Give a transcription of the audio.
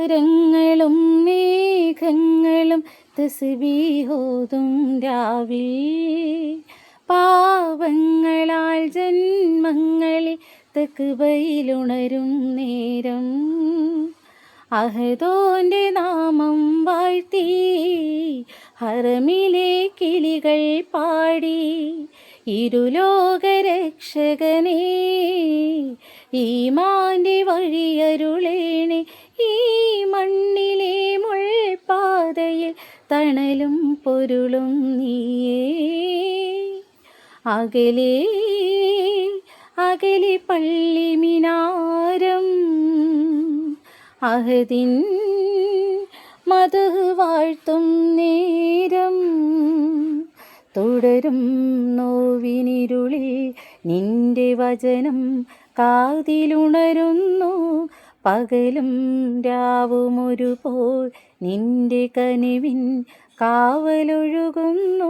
താരങ്ങളും മേഘങ്ങളും തസ്ബീഹോതും രാവിൽ പാവങ്ങളാൽ ജന്മങ്ങളിൽ തക്ബയിലുണരും നേരം അഹദോൻ്റെ നാമം വാഴ്ത്തി ഹറമിലെ കിളികൾ പാടി ഇരുലോകരക്ഷകനേ ഈമാൻ്റെ വഴിയരുളേണേ ഈ മണ്ണിലെ മുൾപാതയിൽ തണലും പൊരുളും നീയേ അകലെ അകലെ പള്ളി മിനാരം അഹദിൻ മധു വാഴ്ത്തും നേരം തുടരും നോവിനിരുളിൽ നിന്റെ വചനം കാതിലുണരുന്നു പകലും രാവും ഒരുപോൽ നിന്റെ കനിവിൻ കാവലൊഴുകുന്നു